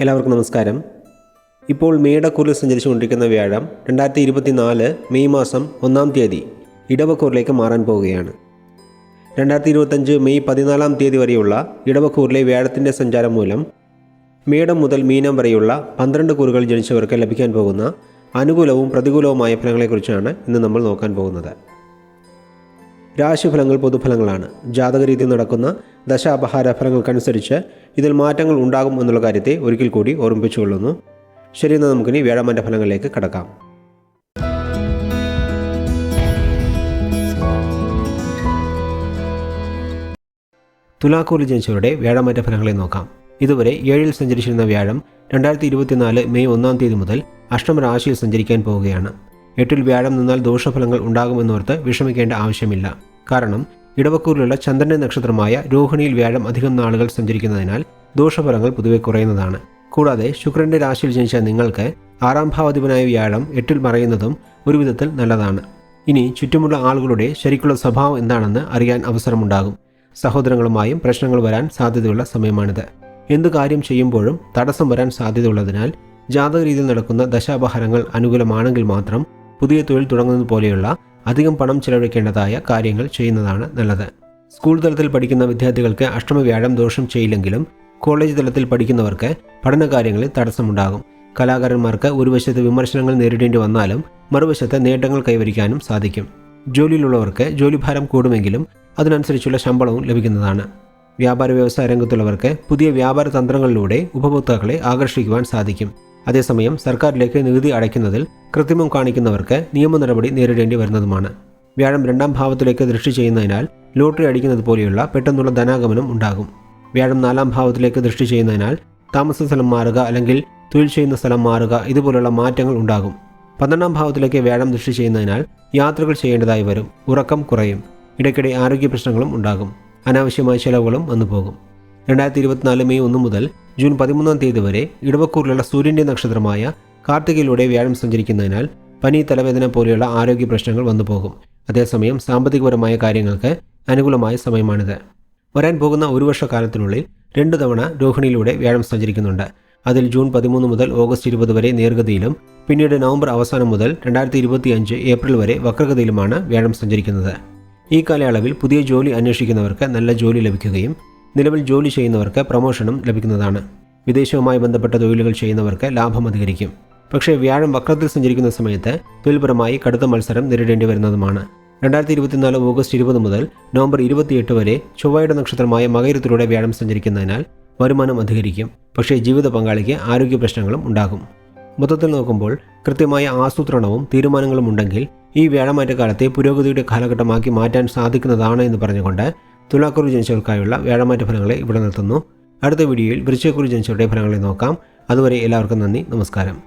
എല്ലാവർക്കും നമസ്കാരം. ഇപ്പോൾ മേടക്കൂറിൽ സഞ്ചരിച്ചുകൊണ്ടിരിക്കുന്ന വ്യാഴം 2024 മെയ് മാസം 1-ാം തീയതി ഇടവക്കൂറിലേക്ക് മാറാൻ പോവുകയാണ്. 2025 മെയ് 14-ാം തീയതി വരെയുള്ള ഇടവക്കൂറിലെ വ്യാഴത്തിൻ്റെ സഞ്ചാരം മൂലം മേടം മുതൽ മീനം വരെയുള്ള 12 കൂറുകൾ ജനിച്ചവർക്ക് ലഭിക്കാൻ പോകുന്ന അനുകൂലവും പ്രതികൂലവുമായ ഫലങ്ങളെക്കുറിച്ചാണ് ഇന്ന് നമ്മൾ നോക്കാൻ പോകുന്നത്. രാശിഫലങ്ങൾ പൊതുഫലങ്ങളാണ്. ജാതകരീതി നടക്കുന്ന ദശാപഹാര ഫലങ്ങൾക്കനുസരിച്ച് ഇതിൽ മാറ്റങ്ങൾ ഉണ്ടാകും എന്നുള്ള കാര്യത്തെ ഒരിക്കൽ കൂടി ഓർമ്മിപ്പിച്ചുകൊള്ളുന്നു. ശരി, എന്നാൽ നമുക്കിനി വ്യാഴമാൻ്റെ ഫലങ്ങളിലേക്ക് കടക്കാം. തുലാക്കൂറിൽ ജനിച്ചവരുടെ വ്യാഴമാറ്റ ഫലങ്ങളെ നോക്കാം. ഇതുവരെ 7-ൽ സഞ്ചരിച്ചിരുന്ന വ്യാഴം 2024 മെയ് 1-ാം തീയതി മുതൽ അഷ്ടമരാശിയിൽ സഞ്ചരിക്കാൻ പോവുകയാണ്. 8-ൽ വ്യാഴം നിന്നാൽ ദോഷഫലങ്ങൾ ഉണ്ടാകുമെന്നോർത്ത് വിഷമിക്കേണ്ട ആവശ്യമില്ല. കാരണം ഇടവക്കൂറിലുള്ള ചന്ദ്രന്റെ നക്ഷത്രമായ രോഹിണിയിൽ വ്യാഴം അധികം നാളുകൾ സഞ്ചരിക്കുന്നതിനാൽ ദോഷഫലങ്ങൾ പൊതുവെ കുറയുന്നതാണ്. കൂടാതെ ശുക്രന്റെ രാശിയിൽ ജനിച്ച നിങ്ങൾക്ക് 6-ാം ഭാവാധിപനായ വ്യാഴം 8-ൽ മറയുന്നതും ഒരു വിധത്തിൽ നല്ലതാണ്. ഇനി ചുറ്റുമുള്ള ആളുകളുടെ ശരിക്കുള്ള സ്വഭാവം എന്താണെന്ന് അറിയാൻ അവസരമുണ്ടാകും. സഹോദരങ്ങളുമായും പ്രശ്നങ്ങൾ വരാൻ സാധ്യതയുള്ള സമയമാണിത്. എന്തു കാര്യം ചെയ്യുമ്പോഴും തടസ്സം വരാൻ സാധ്യതയുള്ളതിനാൽ ജാതകരീതിയിൽ നടക്കുന്ന ദശാപഹാരങ്ങൾ അനുകൂലമാണെങ്കിൽ മാത്രം പുതിയ തൊഴിൽ തുടങ്ങുന്നത് പോലെയുള്ള അധികം പണം ചെലവഴിക്കേണ്ടതായ കാര്യങ്ങൾ ചെയ്യുന്നതാണ് നല്ലത്. സ്കൂൾ തലത്തിൽ പഠിക്കുന്ന വിദ്യാർത്ഥികൾക്ക് അഷ്ടമവ്യാഴം ദോഷം ചെയ്യില്ലെങ്കിലും കോളേജ് തലത്തിൽ പഠിക്കുന്നവർക്ക് പഠനകാര്യങ്ങളിൽ തടസ്സമുണ്ടാകും. കലാകാരന്മാർക്ക് ഒരു വശത്ത് വിമർശനങ്ങൾ നേരിടേണ്ടി വന്നാലും മറുവശത്ത് നേട്ടങ്ങൾ കൈവരിക്കാനും സാധിക്കും. ജോലിയിലുള്ളവർക്ക് ജോലിഭാരം കൂടുമെങ്കിലും അതിനനുസരിച്ചുള്ള ശമ്പളവും ലഭിക്കുന്നതാണ്. വ്യാപാര വ്യവസായ രംഗത്തുള്ളവർക്ക് പുതിയ വ്യാപാര തന്ത്രങ്ങളിലൂടെ ഉപഭോക്താക്കളെ ആകർഷിക്കുവാൻ സാധിക്കും. അതേസമയം സർക്കാരിലേക്ക് നികുതി അടയ്ക്കുന്നതിൽ കൃത്രിമം കാണിക്കുന്നവർക്ക് നിയമ നടപടി നേരിടേണ്ടി വരുന്നതുമാണ്. വ്യാഴം 2-ാം ഭാവത്തിലേക്ക് ദൃഷ്ടി ചെയ്യുന്നതിനാൽ ലോട്ടറി അടിക്കുന്നത് പോലെയുള്ള പെട്ടെന്നുള്ള ധനാഗമനം ഉണ്ടാകും. വ്യാഴം 4-ാം ഭാവത്തിലേക്ക് ദൃഷ്ടി ചെയ്യുന്നതിനാൽ താമസ സ്ഥലം മാറുക അല്ലെങ്കിൽ തൊഴിൽ ചെയ്യുന്ന സ്ഥലം മാറുക ഇതുപോലുള്ള മാറ്റങ്ങൾ ഉണ്ടാകും. 12-ാം ഭാവത്തിലേക്ക് വ്യാഴം ദൃഷ്ടി ചെയ്യുന്നതിനാൽ യാത്രകൾ ചെയ്യേണ്ടതായി വരും. ഉറക്കം കുറയും. ഇടയ്ക്കിടെ ആരോഗ്യ പ്രശ്നങ്ങളും ഉണ്ടാകും. അനാവശ്യമായ ചെലവുകളും വന്നു പോകും. 2024 മെയ് 1 മുതൽ ജൂൺ 13-ാം തീയതി വരെ ഇടവക്കൂറിലുള്ള സൂര്യൻ്റെ നക്ഷത്രമായ കാർത്തികയിലൂടെ വ്യാഴം സഞ്ചരിക്കുന്നതിനാൽ പനി, തലവേദന പോലെയുള്ള ആരോഗ്യ പ്രശ്നങ്ങൾ വന്നു പോകും. അതേസമയം സാമ്പത്തികപരമായ കാര്യങ്ങൾക്ക് അനുകൂലമായ സമയമാണിത്. വരാൻ പോകുന്ന ഒരു വർഷക്കാലത്തിനുള്ളിൽ 2 തവണ രോഹിണിയിലൂടെ വ്യാഴം സഞ്ചരിക്കുന്നുണ്ട്. അതിൽ ജൂൺ 13 മുതൽ ഓഗസ്റ്റ് 20 വരെ നേർഗതിയിലും പിന്നീട് നവംബർ അവസാനം മുതൽ 2025 ഏപ്രിൽ വരെ വക്രഗതിയിലുമാണ് വ്യാഴം സഞ്ചരിക്കുന്നത്. ഈ കാലയളവിൽ പുതിയ ജോലി അന്വേഷിക്കുന്നവർക്ക് നല്ല ജോലി ലഭിക്കുകയും നിലവിൽ ജോലി ചെയ്യുന്നവർക്ക് പ്രമോഷനും ലഭിക്കുന്നതാണ്. വിദേശവുമായി ബന്ധപ്പെട്ട തൊഴിലുകൾ ചെയ്യുന്നവർക്ക് ലാഭം അധികരിക്കും. പക്ഷേ വ്യാഴം വക്രത്തിൽ സഞ്ചരിക്കുന്ന സമയത്ത് തൊഴിൽപരമായി കടുത്ത മത്സരം നേരിടേണ്ടി വരുന്നതുമാണ്. 2024 ഓഗസ്റ്റ് 20 മുതൽ നവംബർ 28 വരെ ചൊവ്വയുടെ നക്ഷത്രമായ മകയിരത്തിലൂടെ വ്യാഴം സഞ്ചരിക്കുന്നതിനാൽ വരുമാനം അധികരിക്കും. പക്ഷേ ജീവിത പങ്കാളിക്ക് ആരോഗ്യ പ്രശ്നങ്ങളും ഉണ്ടാകും. മൊത്തത്തിൽ നോക്കുമ്പോൾ കൃത്യമായ ആസൂത്രണവും തീരുമാനങ്ങളും ഉണ്ടെങ്കിൽ ഈ വ്യാഴമാറ്റക്കാലത്തെ പുരോഗതിയുടെ കാലഘട്ടമാക്കി മാറ്റാൻ സാധിക്കുന്നതാണ് എന്ന് പറഞ്ഞുകൊണ്ട് തുലാക്കൂറിൽ ജനിച്ചവർക്കായുള്ള വ്യാഴമാറ്റ ഫലങ്ങളെ ഇവിടെ നിർത്തുന്നു. അടുത്ത വീഡിയോയിൽ വൃശ്ചികക്കൂറിൽ ജനിച്ചവരുടെ ഫലങ്ങളെ നോക്കാം. അതുവരെ എല്ലാവർക്കും നന്ദി, നമസ്കാരം.